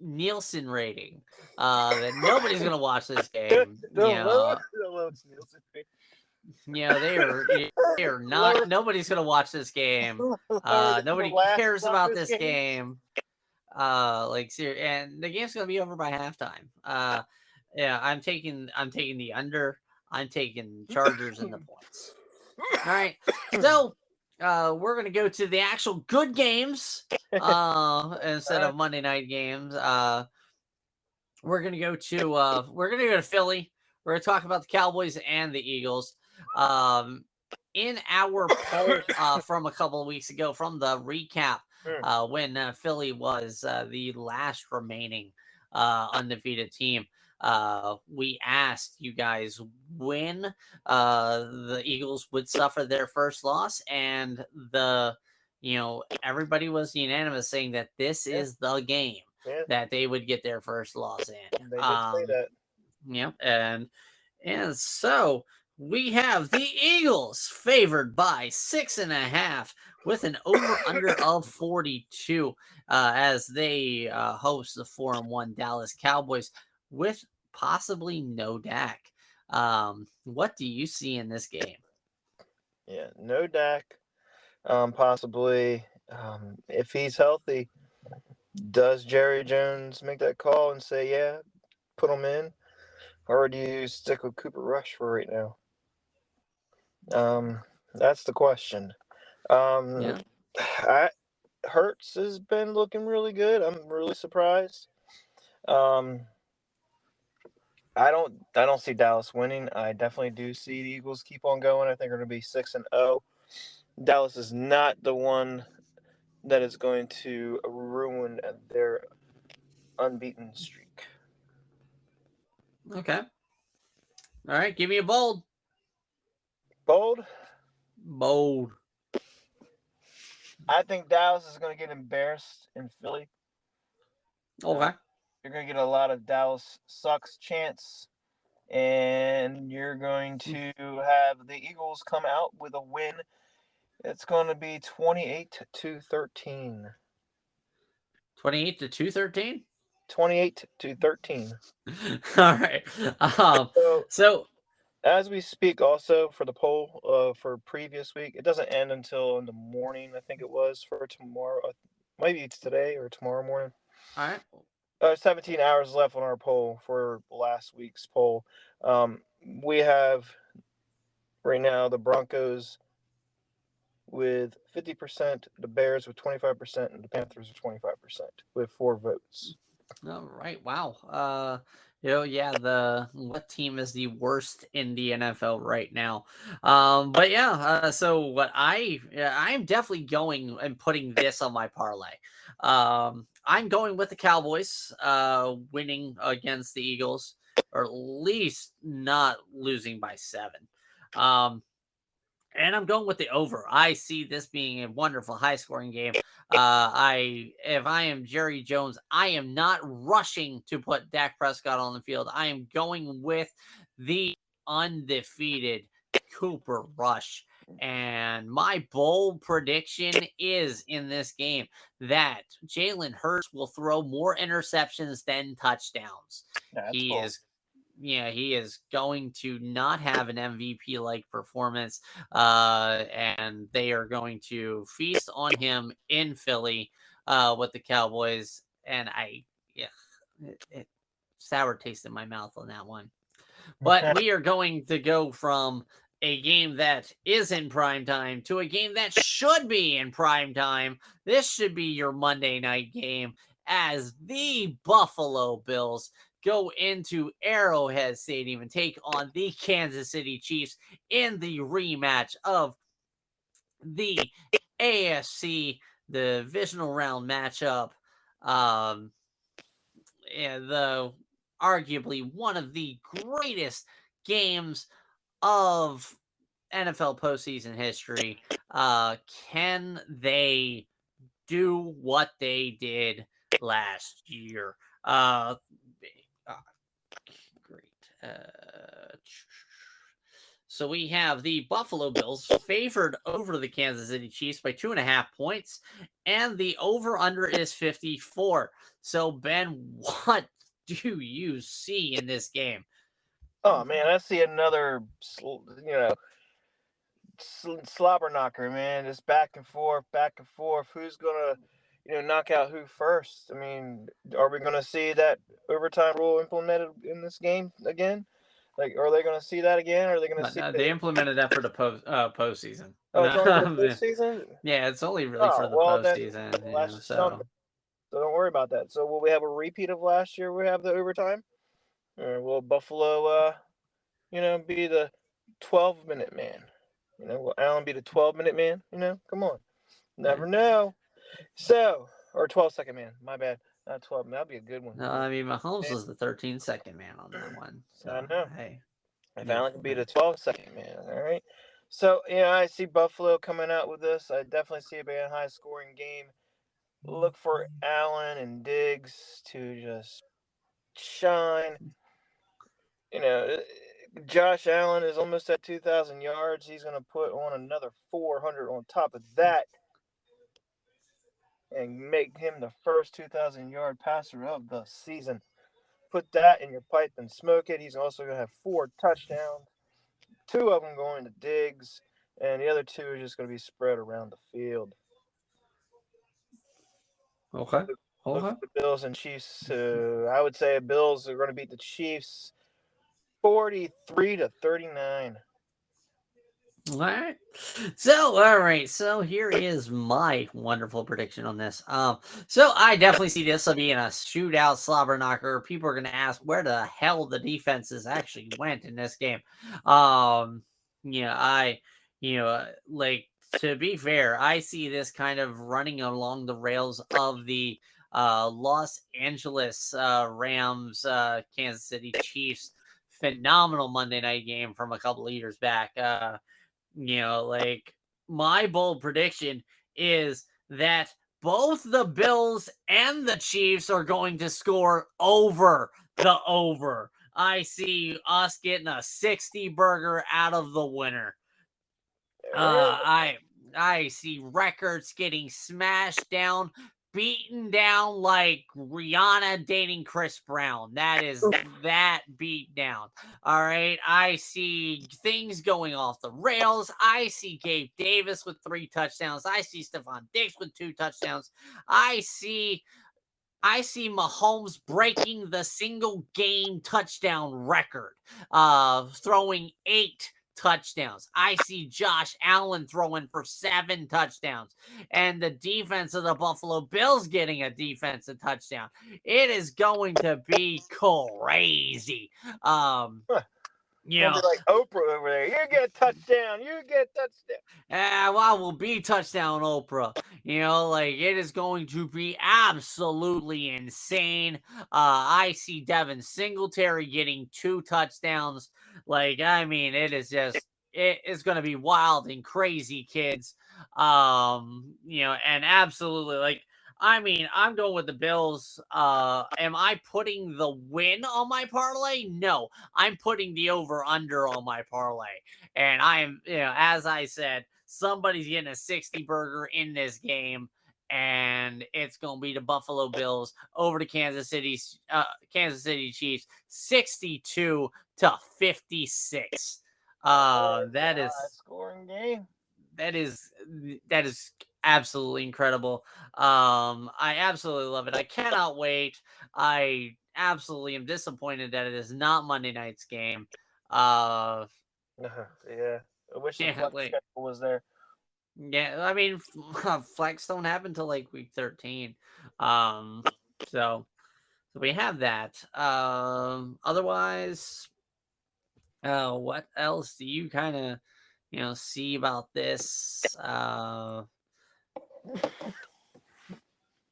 Nielsen rating. That nobody's gonna watch this game. They are not. Nobody's gonna watch this game. Nobody cares about this game. And the game's gonna be over by halftime. Yeah, I'm taking the under. I'm taking Chargers and the points. All right, so we're gonna go to the actual good games instead of Monday night games. We're gonna go to Philly. We're gonna talk about the Cowboys and the Eagles. In our poll from a couple of weeks ago, from the recap, when Philly was the last remaining undefeated team, we asked you guys when the Eagles would suffer their first loss, and everybody was unanimous saying that this is the game that they would get their first loss in. They did say that. Yep, and so we have the Eagles favored by 6.5 with an over/under of 42 as they host the 4-1 Dallas Cowboys with possibly no Dak. What do you see in this game? Yeah, no Dak. Possibly, if he's healthy, does Jerry Jones make that call and say, yeah, put him in? or do you stick with Cooper Rush for right now? That's the question. Yeah. I Hurts has been looking really good. I'm really surprised. Um, I don't see Dallas winning. I definitely do see the Eagles keep on going. I think they're going to be 6-0. Dallas is not the one that is going to ruin their unbeaten streak. Okay. All right. Give me a bold. Bold. Bold. I think Dallas is going to get embarrassed in Philly. Okay. You're going to get a lot of Dallas sucks chants, and you're going to have the Eagles come out with a win. It's going to be 28-13. 28-213. 28-13. All right. So As we speak, also for the poll for previous week, it doesn't end until in the morning. I think it was for tomorrow. Maybe it's today or tomorrow morning. all right. 17 hours left on our poll for last week's poll. We have right now the Broncos with 50%, the Bears with 25%, and the Panthers with 25% with 4 votes. All right. Wow. Yeah, what team is the worst in the NFL right now? But yeah, so I'm definitely going and putting this on my parlay. I'm going with the Cowboys winning against the Eagles, or at least not losing by 7. And I'm going with the over. I see this being a wonderful high scoring game. If I am Jerry Jones, I am not rushing to put Dak Prescott on the field. I am going with the undefeated Cooper Rush. And my bold prediction is in this game that Jalen Hurts will throw more interceptions than touchdowns. That's He cool. he is going to not have an MVP like performance, and they are going to feast on him in Philly with the Cowboys. And sour taste in my mouth on that one. But we are going to go from a game that is in prime time to a game that should be in prime time. This should be your Monday night game as the Buffalo Bills go into Arrowhead Stadium and take on the Kansas City Chiefs in the rematch of the AFC divisional round matchup. And arguably one of the greatest games of NFL postseason history. Can they do what they did last year? Great. So we have the Buffalo Bills favored over the Kansas City Chiefs by 2.5 points, and the over/under is 54. So Ben, what do you see in this game? Oh man, I see another, slobber knocker, man. Just back and forth, back and forth. Who's gonna, knock out who first? I mean, are we gonna see that overtime rule implemented in this game again? Like, are they gonna see that again? Or are they gonna see? They implemented that for the postseason. Oh, it's only for the postseason. Yeah, it's only really for Oh the well, then postseason. that's just something. So don't worry about that. So will we have a repeat of last year? We have the overtime, or will Buffalo, be the 12-minute man? Will Allen be the 12-minute man? Come on, never know. So, or 12-second man. My bad, not 12. That'd be a good one. No, I mean Mahomes was the 13-second man on that one. So I know. hey, If Allen can be the 12-second man, all right. So I see Buffalo coming out with this. I definitely see it being a high-scoring game. Look for Allen and Diggs to just shine. Josh Allen is almost at 2,000 yards. He's going to put on another 400 on top of that and make him the first 2,000-yard passer of the season. Put that in your pipe and smoke it. He's also going to have 4 touchdowns, 2 of them going to Diggs, and the other 2 are just going to be spread around the field. Okay. Look for the Bills and Chiefs. I would say Bills are going to beat the Chiefs 43-39. All right. So here is my wonderful prediction on this. So I definitely see this will be in a shootout slobber knocker. People are gonna ask where the hell the defenses actually went in this game. Um, you know, I, like, to be fair, I see this kind of running along the rails of the Los Angeles Rams, Kansas City Chiefs phenomenal Monday night game from a couple of years back. Like, my bold prediction is that both the Bills and the Chiefs are going to score over the over. I see us getting a 60 burger out of the winner. I see records getting smashed down, beaten down like Rihanna dating Chris Brown. That is that beat down. All right. I see things going off the rails. I see Gabe Davis with 3 touchdowns. I see Stephon Diggs with 2 touchdowns. I see Mahomes breaking the single game touchdown record, throwing 8 touchdowns. I see Josh Allen throwing for 7 touchdowns, and the defense of the Buffalo Bills getting a defensive touchdown. It is going to be crazy. It'll be like Oprah over there. You get touchdown. You get touchdown. Well, we'll be touchdown Oprah. Like, it is going to be absolutely insane. I see Devin Singletary getting 2 touchdowns. Like, I mean, it is going to be wild and crazy, kids. And absolutely, like, I mean, I'm going with the Bills. Am I putting the win on my parlay? No, I'm putting the over-under on my parlay. And I am, as I said, somebody's getting a 60 burger in this game, and it's going to be the Buffalo Bills over to Kansas City Chiefs, 62-56. That is scoring game. That is absolutely incredible. I absolutely love it. I cannot wait. I absolutely am disappointed that it is not Monday night's game. Yeah, I wish the flex schedule was there. Yeah, I mean, flex don't happen until like week 13. So we have that. Otherwise, what else do you kind of see about this?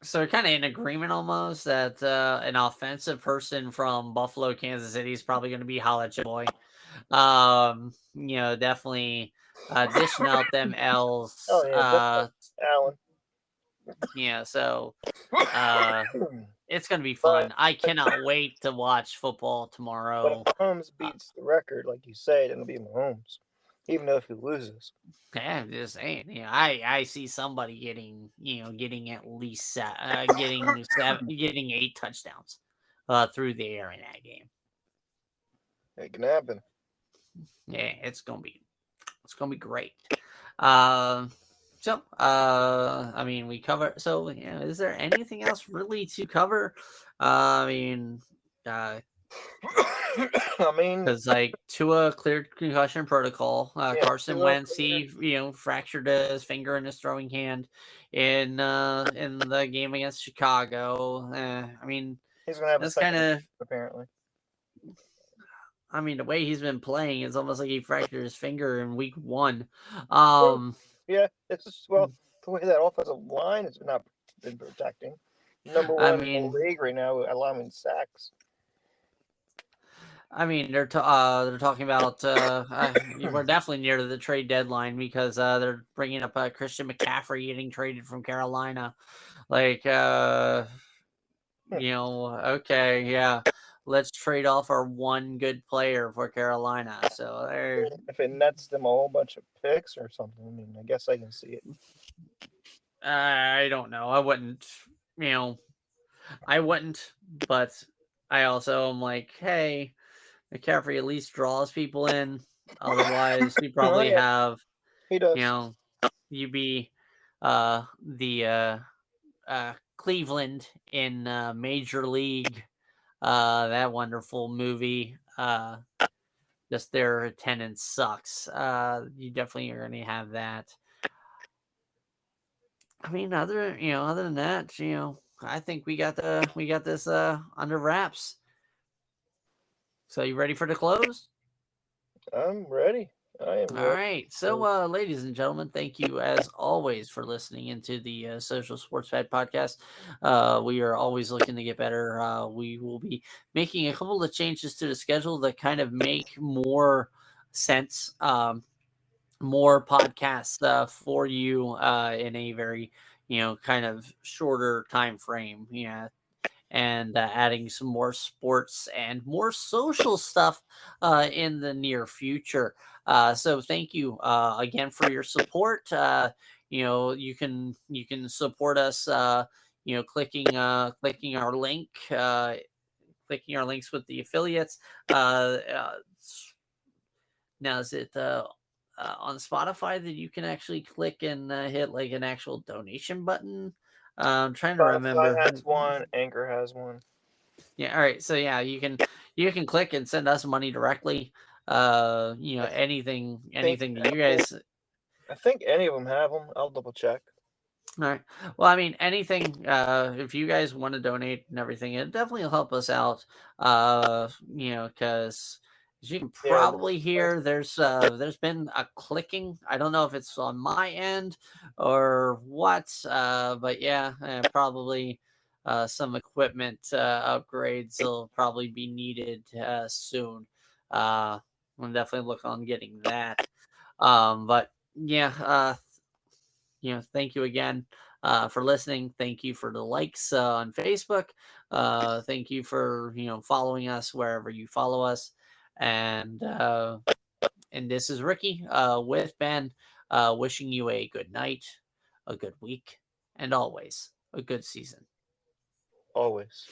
So we're kind of in agreement almost that an offensive person from Buffalo, Kansas City is probably going to be Holla at your boy. Definitely dishing out them L's. Oh, yeah, Allen. Yeah, so it's going to be fun. I cannot wait to watch football tomorrow. But if Mahomes beats the record, like you said, it'll be Mahomes, even though if he loses. Yeah, I'm just saying. I see somebody getting at least getting 8 touchdowns through the air in that game. It can happen. Yeah, it's gonna be great. I mean, we cover. So, is there anything else really to cover? I mean, because like Tua cleared concussion protocol. Carson Wentz, he fractured his finger in his throwing hand in the game against Chicago. I mean, he's gonna have that's kind of apparently. I mean, the way he's been playing, it's almost like he fractured his finger in week 1. Yeah, it's just, the way that offensive line has not been protecting. Number 1 in the league right now, allowing sacks. I mean, they're talking about we're definitely near to the trade deadline because they're bringing up Christian McCaffrey getting traded from Carolina. Like, okay, yeah, let's trade off our one good player for Carolina. So if it nets them a whole bunch of picks or something, I mean, I guess I can see it. I don't know. I wouldn't, but I also am like, hey, McCaffrey at least draws people in. Otherwise, you probably have, he does. You be the Cleveland in Major League, that wonderful movie. just their attendance sucks. You definitely are going to have that. I mean, other than that, I think we got this under wraps. So you ready for the close? I'm ready. I am All ready. right. So, ladies and gentlemen, thank you as always for listening into the Social Sports Pad podcast. We are always looking to get better. We will be making a couple of changes to the schedule that kind of make more sense, more podcasts for you in a very, kind of shorter time frame. Yeah, and adding some more sports and more social stuff in the near future. So thank you again for your support. You can support us. Clicking our link. Clicking our links with the affiliates. Now, is it on Spotify that you can actually click and hit like an actual donation button? I'm trying to Spotify remember. has one. Anchor has one. Yeah, all right. So yeah, you can click and send us money directly. I think Anything that you guys. I think any of them have them. I'll double check. All right. Well, I mean, anything. If you guys want to donate and everything, it definitely will help us out. Because as you can Yeah. probably hear, there's been a clicking. I don't know if it's on my end or what. But yeah, probably some equipment upgrades will probably be needed soon. I'm definitely look on getting that. But yeah. Thank you again for listening. Thank you for the likes on Facebook. Thank you for following us wherever you follow us. And this is Ricky with Ben, wishing you a good night, a good week, and always a good season. Always.